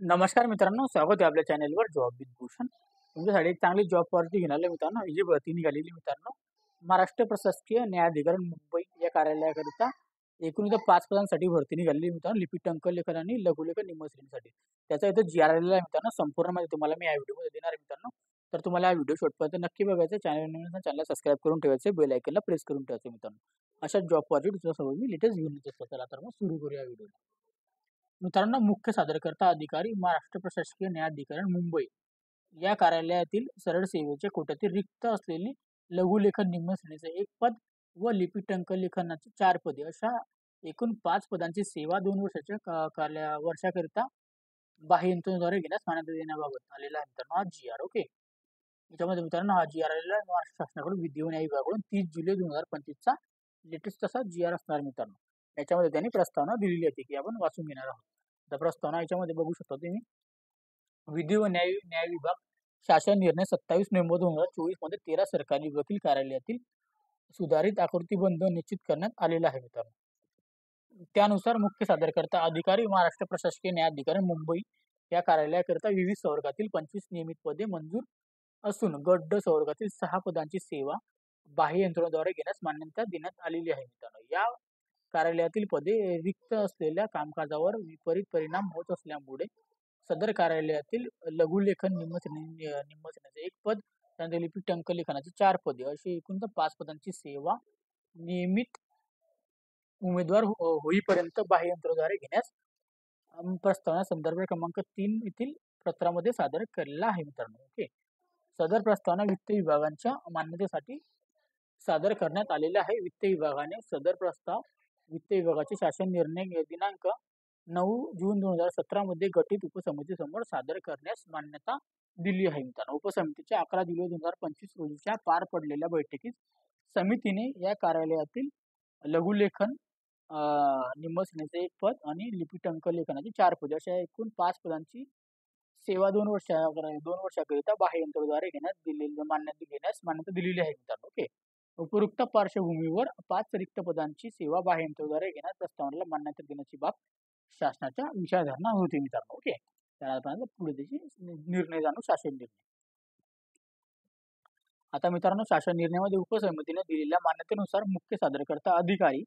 नमस्कार मित्रांनो, स्वागत आहे आपल्या चॅनलवर जॉब विथ भूषण. तुमच्यासाठी एक चांगली जॉब ऑपॉर्च्युनिटी घेऊन आलो मित्रांनो. ही जी भरती निघालेली मित्रांनो, महाराष्ट्र प्रशासकीय न्यायाधिकरण मुंबई या कार्यालयाकरिता एकूण इथं 5 पदांसाठी भरती निघालेली मित्रांनो. लिपी टंकलेखन आणि लघुलेखन निम श्रेणीसाठी. त्याचा इथं जी आर आलेला आहे मित्रांनो. संपूर्ण माहिती तुम्हाला मी या व्हिडिओमध्ये देणार आहे मित्रांनो. तर तुम्हाला हा व्हिडिओ शेवटपर्यंत नक्की बघायचा. चॅनलला सबस्क्राईब करून ठेवायचं, बेल आयकॉनला प्रेस करून ठेवायचं मित्रांनो. अशा जॉब ऑपॉर्च्युनिटी तुमच्यासोबत मी लेटेस्ट घेऊन येत असतो. चला तर मग सुरू करूया व्हिडिओ. मित्रांनो, मुख्य सादरकर्ता अधिकारी महाराष्ट्र प्रशासकीय न्यायाधिकरण मुंबई या कार्यालयातील सरळ सेवेच्या कोट्यातील रिक्त असलेली लघुलेखन निम्न श्रेणीचे एक पद व लिपी टंकलेखनाची 4 पदे अशा एकूण 5 पदांची सेवा 2 वर्षाच्या वर्षाकरिता बाह्य यंत्रणेद्वारे घेण्यास मान्यता देण्याबाबत आलेला आहे मित्रांनो हा जी आर. ओके. याच्यामध्ये मित्रांनो हा जी आर आलेला आहे महाराष्ट्र शासनाकडून विधी व न्याय विभागाकडून 30 जुलै 2025 चा लेटेस्ट असा जी आर असणार मित्रांनो. याच्यामध्ये त्यांनी प्रस्तावना दिलेली होती की आपण वाचून घेणार आहोत. तर प्रस्तावना याच्यामध्ये बघू शकता तुम्ही. विधी व न्याय विभाग शासन निर्णय 27 नोव्हेंबर 2024 मध्ये 13 सरकारी वकील कार्यालयातील सुधारित आकृतीबंध निश्चित करण्यात आलेला आहे मित्रांनो. त्यानुसार मुख्य सादरकर्ता अधिकारी महाराष्ट्र प्रशासकीय न्यायाधिकरण मुंबई या कार्यालयाकरिता विविध संवर्गातील 25 नियमित पदे मंजूर असून गट ड संवर्गातील 6 पदांची सेवा बाह्य यंत्रणेद्वारे घेण्यास मान्यता देण्यात आलेली आहे मित्रांनो. या कार्यालयातील पदे रिक्त असलेल्या कामकाजावर विपरीत परिणाम होत असल्यामुळे सदर कार्यालयातील लघुलेखन निम्न श्रेणीचे एक पद, त्यानंतर लिपी टंकलेखनाची 4 पदे अशी एकूण 5 पदांची सेवा नियमित उमेदवार होईपर्यंत बाह्य यंत्रणेद्वारे घेण्यास प्रस्तावना संदर्भ क्रमांक 3 येथील पत्रामध्ये सादर केलेला आहे मित्रांनो. ओके. सदर प्रस्तावना वित्त विभागाच्या मान्यतेसाठी सादर करण्यात आलेला आहे. वित्त विभागाने सदर प्रस्ताव वित्त विभागाचे शासन निर्णय दिनांक 9 जून 2017 मध्ये गठीत उपसमितीसमोर सादर करण्यास मान्यता दिली आहे मित्रांनो. उपसमितीच्या 11 जुलै 2025 रोजीच्या पार पडलेल्या बैठकीत समितीने या कार्यालयातील लघुलेखन निम्न श्रेणीचे एक पद आणि लिपी टंकलेखनाची 4 पदे अशा एकूण 5 पदांची सेवा 2 वर्षाकरिता बाह्य यंत्रणेद्वारे घेण्यास मान्यता दिलेली आहे मित्रांनो. ओके. उपरोक्त पार्श्वभूमीवर 5 रिक्त पदांची सेवा बाह्य यंत्रणेद्वारे घेण्यास प्रस्तावनेला मान्यता देण्याची बाब शासनाच्या विचारधारणा होती मित्रांनो. ओके. त्यानंतर पुढे त्याची निर्णय जाणून शासन निर्णय. आता मित्रांनो, शासन निर्णयामध्ये उपसमितीने दिलेल्या मान्यतेनुसार मुख्य सादरकर्ता अधिकारी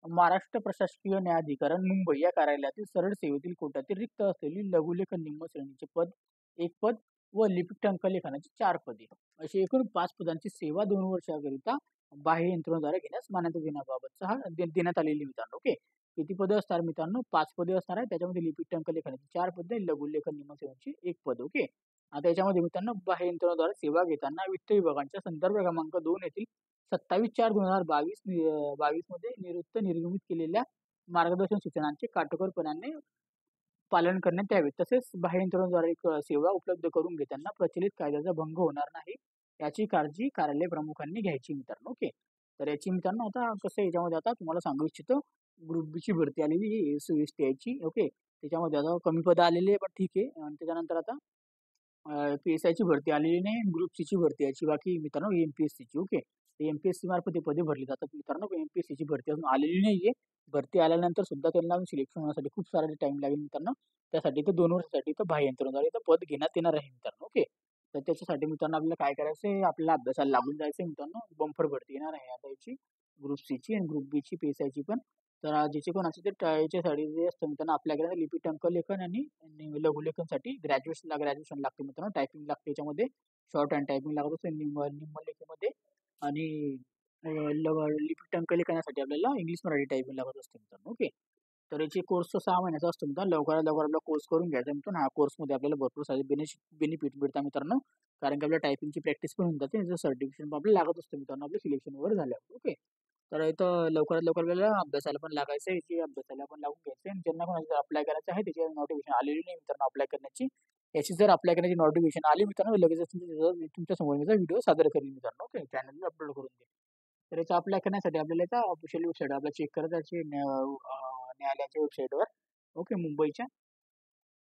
महाराष्ट्र प्रशासकीय न्यायाधिकरण मुंबई या कार्यालयातील सरळ सेवेतील कोट्यातील रिक्त असलेली लघुलेखन निम्न श्रेणीचे पद एक पद व लिपी टंकलेखनाची 4 पदे अशी एकूण 5 पदांची सेवा 2 वर्षाकरिता बाह्य यंत्रणेद्वारे घेण्यास मान्यता देण्याबाबतचा हा देण्यात आलेली मित्रांनो. ओके. किती पदे असणार मित्रांनो? 5 पदे असणार आहे. त्याच्यामध्ये लिपी टंकलेखनाची 4 पदे, लघुलेखन निम्न श्रेणीची 1 पद. ओके. आता याच्यामध्ये मित्रांनो बाह्य यंत्रणेद्वारे सेवा घेताना वित्त विभागाच्या संदर्भ क्रमांक 2 येथील 27/4/2022 मध्ये निर्गमित केलेल्या मार्गदर्शन सूचनांचे काटेकोरपणाने पालन करण्यात यावे. तसेच बाह्य यंत्रणेद्वारे सेवा उपलब्ध करून घेताना प्रचलित कायद्याचा भंग होणार नाही याची काळजी कार्यालय प्रमुखांनी घ्यायची मित्रांनो. ओके. तर याची मित्रांनो आता कसं याच्यामध्ये आता तुम्हाला सांगू इच्छितो. ग्रुप बी ची भरती आलेली आहे SC/ST ची. ओके. त्याच्यामध्ये आता कमी पद आलेली आहे, पण ठीक आहे. आणि त्याच्यानंतर आता PSI ची भरती आलेली नाही, ग्रुप सी ची भरती यायची बाकी मित्रांनो MPSC ची. ओके. MPSC मार्फत ते पदे भरली जातात मित्रांनो. MPSC ची भरती अजून आलेली नाहीये. भरती आल्यानंतर सुद्धा त्यांना सिलेक्शन होण्यासाठी खूप सारा टाइम लागेल मित्रांनो. त्यासाठी तर 2 वर्षासाठी तर बाह्य यंत्रणेद्वारे तर पद घेण्यात येणार आहे मित्रांनो. ओके. तर त्याच्यासाठी मित्रांनो आपल्याला काय करायचं आहे, आपल्याला अभ्यासाला लागून जायचं आहे मित्रांनो. बंपर भरती येणार आहे आता याची ग्रुप सी ची आणि ग्रुप बी ची PSI ची पण. तर ज्याचे कोण असेल ते याच्यासाठी जे असतं मित्रांनो आपल्याकडे लिपी टंकलेखन आणि लघुलेखनसाठी ग्रॅज्युएशन लागते मित्रांनो. टायपिंग लागते याच्यामध्ये. शॉर्ट हँड टायपिंग लागत असते निम्न लेखीमध्ये. आणि लिपी टंकलेखनासाठी आपल्याला इंग्लिश मराठी टायपिंग लागत असते मित्रांनो. ओके. तर याचे कोर्स 6 महिन्याचा असतो मित्रांनो. लवकरात लवकर आपला कोर्स करून घ्यायचा मित्रांनो. ह्या कोर्समध्ये आपल्याला भरपूर सारे बेनिफिट मिळतात मित्रांनो. कारण की आपल्या टायपिंगची प्रॅक्टिस पण होऊन जाते. त्याचं सर्टिफिकेशन पण आपल्याला लागत असतं मित्रांनो आपल्या सिलेक्शन वगैरे झाल्यावर. ओके. तर इथं लवकरात लवकर आपल्याला अभ्यासाला पण लागायचं आहे. याची अभ्यासाला पण लागून घ्यायचं आहे. आणि ज्यांना कोणाला अप्लाय करायचं आहे त्याची नोटिफिकेशन आलेली नाही मित्रांनो अप्लाय करण्याची. याची जर अप्लाय करण्याची नोटिफिकेशन आली मित्रांनो लगेचच तुमच्या समोर मी व्हिडिओ सादर करेन मित्रांनो. ओके. चॅनलला अपलोड करून दे. तर याचा अप्लाय करण्यासाठी आपल्याला याचा ऑफिशियल वेबसाईट आपल्याला चेक करायची न्यायालयाच्या वेबसाईटवर. ओके. मुंबईच्या.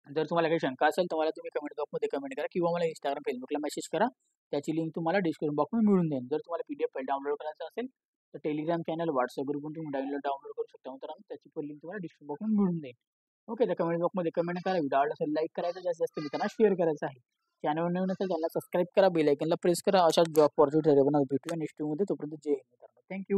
जर तुम्हाला काही शंका असेल तर मला तुम्ही कमेंट बॉक्समध्ये कमेंट करा किंवा मला Instagram, Facebookला मेसेज करा. त्याची लिंक तुम्हाला डिस्क्रिप्शन बॉक्समध्ये मिळून जाईल. जर तुम्हाला PDF फाईल डाउनलोड करायचं असेल तर टेलिग्राम चॅनल, WhatsApp ग्रुपवरून तुम्ही डाउनलोड करू शकता मित्रांनो. त्याची पण लिंक तुम्हाला डिस्क्रिप्शन बॉक्समध्ये मिळून जाईल. ओके. तर कमेंट बॉक्समध्ये कमेंट करा. व्हिडिओ आवडला असेल लाईक करायचं, जास्तीत जास्त मित्रांना शेअर करायचं आहे. चॅनलवर नवीन असेल चॅनलला सबस्क्राईब करा, बेल आयकॉनला प्रेस करा. अशाच जॉब अपॉर्च्युनिटी भेटूया नेक्स्ट व्हिडिओमध्ये. तोपर्यंत जय हिंद मित्रांनो. थँक